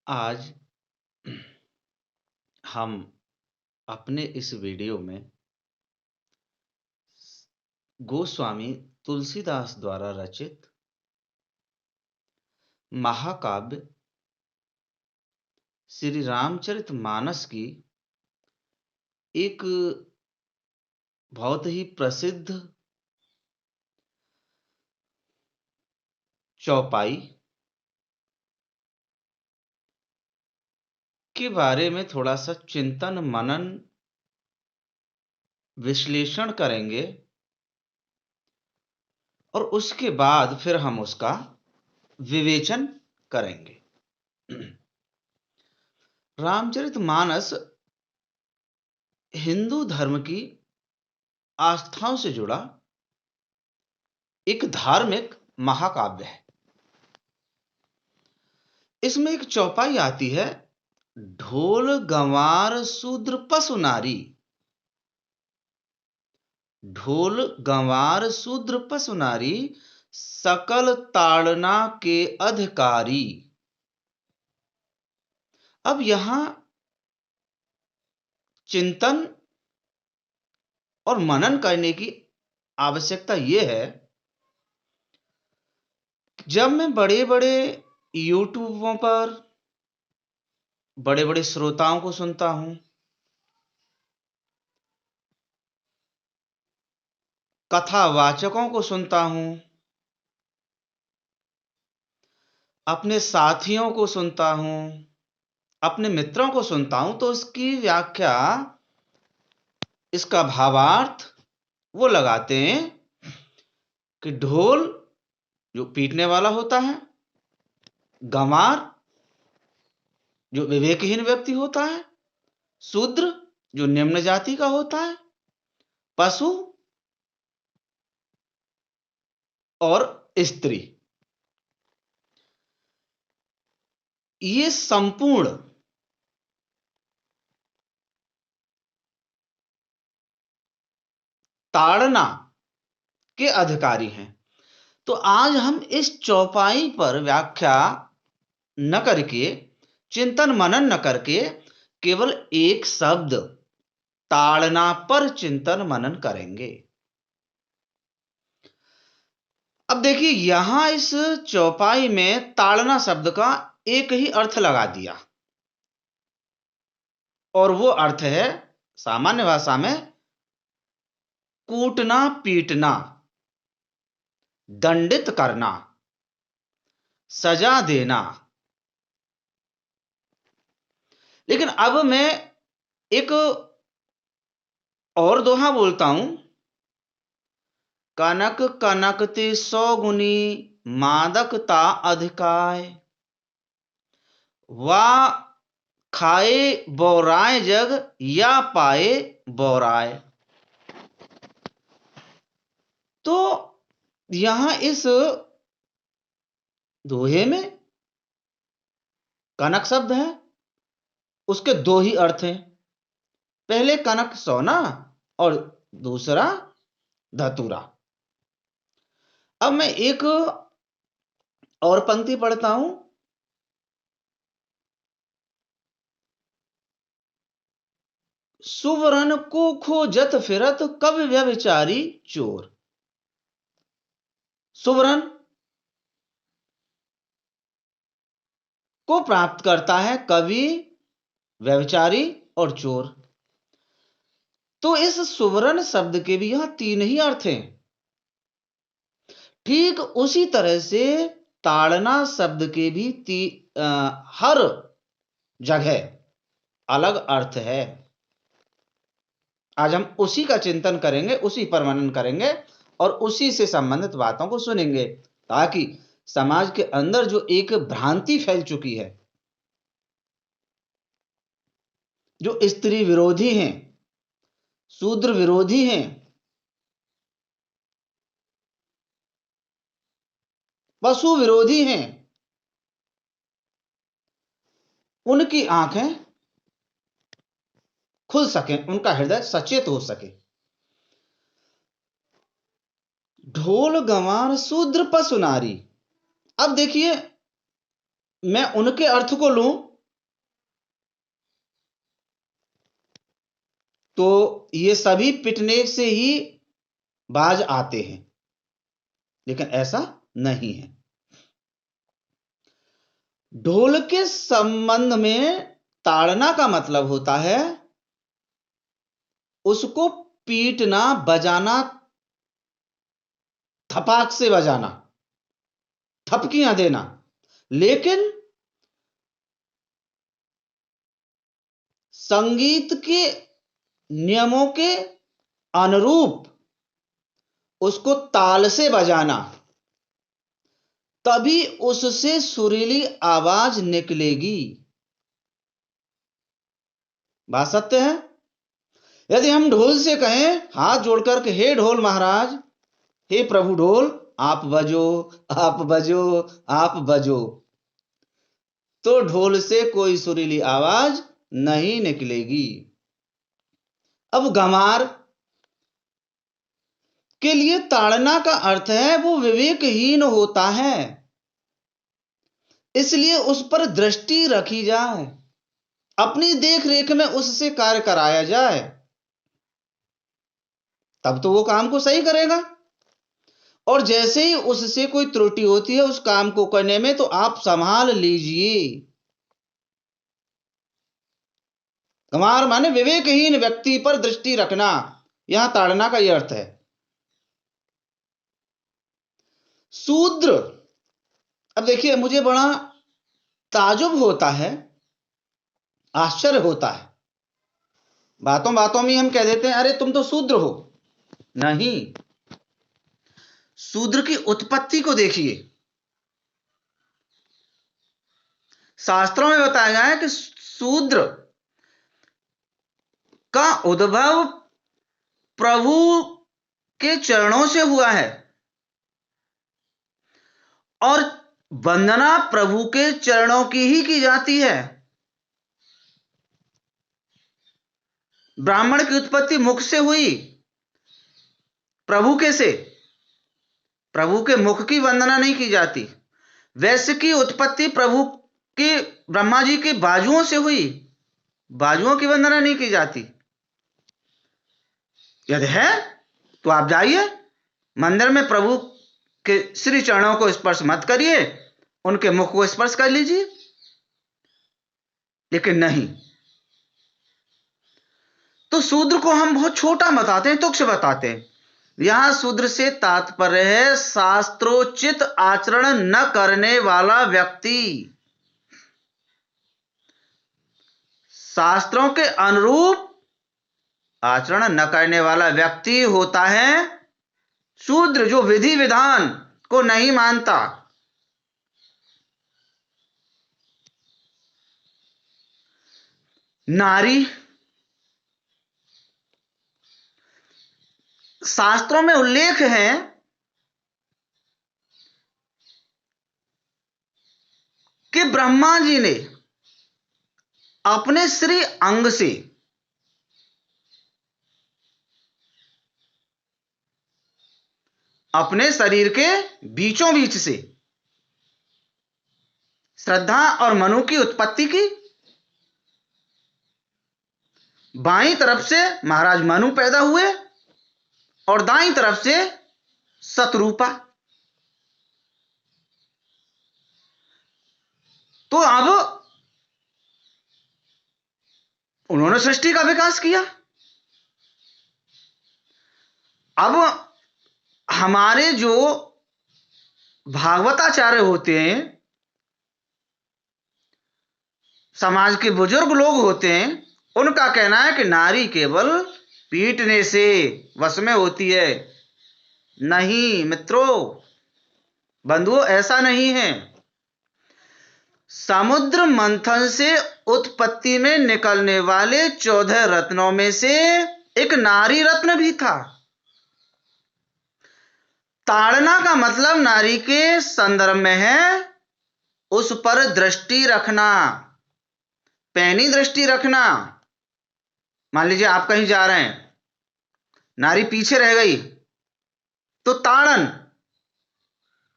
आज हम अपने इस वीडियो में गोस्वामी तुलसीदास द्वारा रचित महाकाव्य श्री रामचरितमानस की एक बहुत ही प्रसिद्ध चौपाई के बारे में थोड़ा सा चिंतन मनन विश्लेषण करेंगे और उसके बाद फिर हम उसका विवेचन करेंगे। रामचरितमानस हिंदू धर्म की आस्थाओं से जुड़ा एक धार्मिक महाकाव्य है। इसमें एक चौपाई आती है, ढोल गंवार शूद्र पशु नारी। ढोल गंवार शूद्र पशु नारी, सकल ताड़ना के अधिकारी। अब यहां चिंतन और मनन करने की आवश्यकता यह है, जब मैं बड़े बड़े यूट्यूबों पर बड़े बड़े श्रोताओं को सुनता हूं, कथावाचकों को सुनता हूं, अपने साथियों को सुनता हूं, अपने मित्रों को सुनता हूं, तो इसकी व्याख्या, इसका भावार्थ वो लगाते हैं कि ढोल जो पीटने वाला होता है, गंवार जो विवेकहीन व्यक्ति होता है, शूद्र जो निम्न जाति का होता है, पशु और स्त्री, ये संपूर्ण ताड़ना के अधिकारी हैं। तो आज हम इस चौपाई पर व्याख्या न करके, चिंतन मनन न करके, केवल एक शब्द ताड़ना पर चिंतन मनन करेंगे। अब देखिए, यहां इस चौपाई में ताड़ना शब्द का एक ही अर्थ लगा दिया, और वो अर्थ है सामान्य भाषा में कूटना, पीटना, दंडित करना, सजा देना। लेकिन अब मैं एक और दोहा बोलता हूं, कनक कनकते 100 गुनी, मादकता अधिकाय। वा खाए बौराए जग, या पाए बौराए। तो यहां इस दोहे में कनक शब्द है, उसके दो ही अर्थ हैं। पहले कनक सोना और दूसरा धतूरा। अब मैं एक और पंक्ति पढ़ता हूं, सुवरन को खोजत फिरत, कवि व्यभिचारी चोर। सुवरन को प्राप्त करता है कवि, व्यभिचारी और चोर। तो इस सुवर्ण शब्द के भी यहां 3 ही अर्थ हैं। ठीक उसी तरह से ताड़ना शब्द के भी हर जगह अलग अर्थ है। आज हम उसी का चिंतन करेंगे, उसी पर मनन करेंगे और उसी से संबंधित बातों को सुनेंगे, ताकि समाज के अंदर जो एक भ्रांति फैल चुकी है, जो स्त्री विरोधी हैं, शूद्र विरोधी हैं, पशु विरोधी हैं, उनकी आंखें खुल सकें, उनका हृदय सचेत हो सके। ढोल गंवार शूद्र पशु नारी। अब देखिए, मैं उनके अर्थ को लूं तो ये सभी पिटने से ही बाज आते हैं, लेकिन ऐसा नहीं है। ढोल के संबंध में ताड़ना का मतलब होता है उसको पीटना, बजाना, थपाक से बजाना, थपकियां देना। लेकिन संगीत के नियमों के अनुरूप उसको ताल से बजाना, तभी उससे सुरीली आवाज निकलेगी। बात सत्य है। यदि हम ढोल से कहें हाथ जोड़कर के, हे ढोल महाराज, हे प्रभु ढोल, आप बजो, आप बजो, आप बजो, तो ढोल से कोई सुरीली आवाज नहीं निकलेगी। अब गमार के लिए ताड़ना का अर्थ है वो विवेकहीन होता है, इसलिए उस पर दृष्टि रखी जाए, अपनी देख रेख में उससे कार्य कराया जाए, तब तो वो काम को सही करेगा। और जैसे ही उससे कोई त्रुटि होती है उस काम को करने में, तो आप संभाल लीजिए। गंवार माने विवेकहीन व्यक्ति पर दृष्टि रखना, यहां ताड़ना का यह अर्थ है। शूद्र, अब देखिए मुझे बड़ा ताजुब होता है, आश्चर्य होता है, बातों बातों में हम कह देते हैं अरे तुम तो शूद्र हो। नहीं, शूद्र की उत्पत्ति को देखिए। शास्त्रों में बताया गया है कि शूद्र का उद्भव प्रभु के चरणों से हुआ है, और वंदना प्रभु के चरणों की ही की जाती है। ब्राह्मण की उत्पत्ति मुख से हुई, प्रभु के से, प्रभु के मुख की वंदना नहीं की जाती। वैश्य की उत्पत्ति प्रभु के, ब्रह्मा जी के बाजुओं से हुई, बाजुओं की वंदना नहीं की जाती। यदि है तो आप जाइए मंदिर में, प्रभु के श्री चरणों को स्पर्श मत करिए, उनके मुख को स्पर्श कर लीजिए। लेकिन नहीं, तो शूद्र को हम बहुत छोटा बताते हैं, तुच्छ बताते हैं। यहां शूद्र से तात्पर्य है शास्त्रोचित आचरण न करने वाला व्यक्ति। शास्त्रों के अनुरूप आचरण न करने वाला व्यक्ति होता है शूद्र, जो विधि विधान को नहीं मानता। नारी, शास्त्रों में उल्लेख है कि ब्रह्मा जी ने अपने श्री अंग से अपने शरीर के बीचों बीच से श्रद्धा और मनु की उत्पत्ति की। बाईं तरफ से महाराज मनु पैदा हुए और दाईं तरफ से शतरूपा। तो अब उन्होंने सृष्टि का विकास किया। अब हमारे जो भागवताचार्य होते हैं, समाज के बुजुर्ग लोग होते हैं, उनका कहना है कि नारी केवल पीटने से वश में होती है। नहीं मित्रों, बंधुओं, ऐसा नहीं है। समुद्र मंथन से उत्पत्ति में निकलने वाले 14 रत्नों में से एक नारी रत्न भी था। ताड़ना का मतलब नारी के संदर्भ में है उस पर दृष्टि रखना, पैनी दृष्टि रखना। मान लीजिए आप कहीं जा रहे हैं, नारी पीछे रह गई, तो ताड़न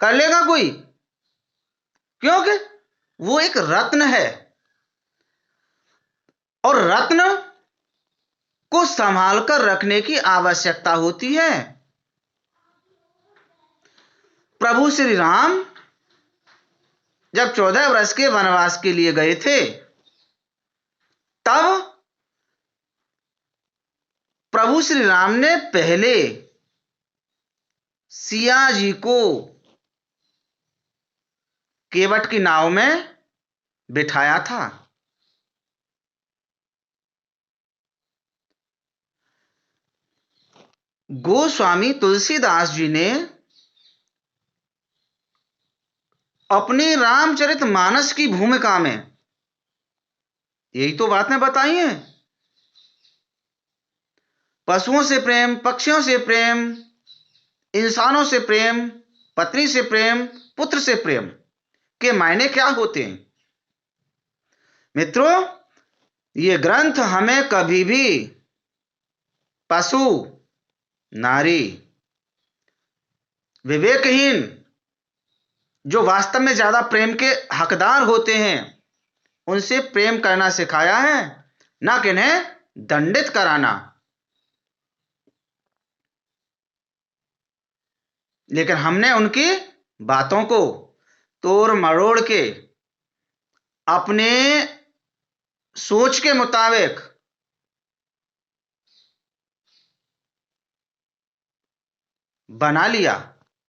कर लेगा कोई? क्योंकि वो एक रत्न है, और रत्न को संभाल कर रखने की आवश्यकता होती है। प्रभु श्री राम जब 14 वर्ष के वनवास के लिए गए थे, तब प्रभु श्री राम ने पहले सिया जी को केवट की नाव में बिठाया था। गोस्वामी तुलसीदास जी ने अपनी रामचरितमानस की भूमिका में यही तो बातें बताई हैं। पशुओं से प्रेम, पक्षियों से प्रेम, इंसानों से प्रेम, पत्नी से प्रेम, पुत्र से प्रेम के मायने क्या होते हैं। मित्रों, ये ग्रंथ हमें कभी भी पशु, नारी, विवेकहीन, जो वास्तव में ज्यादा प्रेम के हकदार होते हैं, उनसे प्रेम करना सिखाया है, ना कि इन्हें दंडित कराना। लेकिन हमने उनकी बातों को तोड़ मरोड़ के अपने सोच के मुताबिक बना लिया।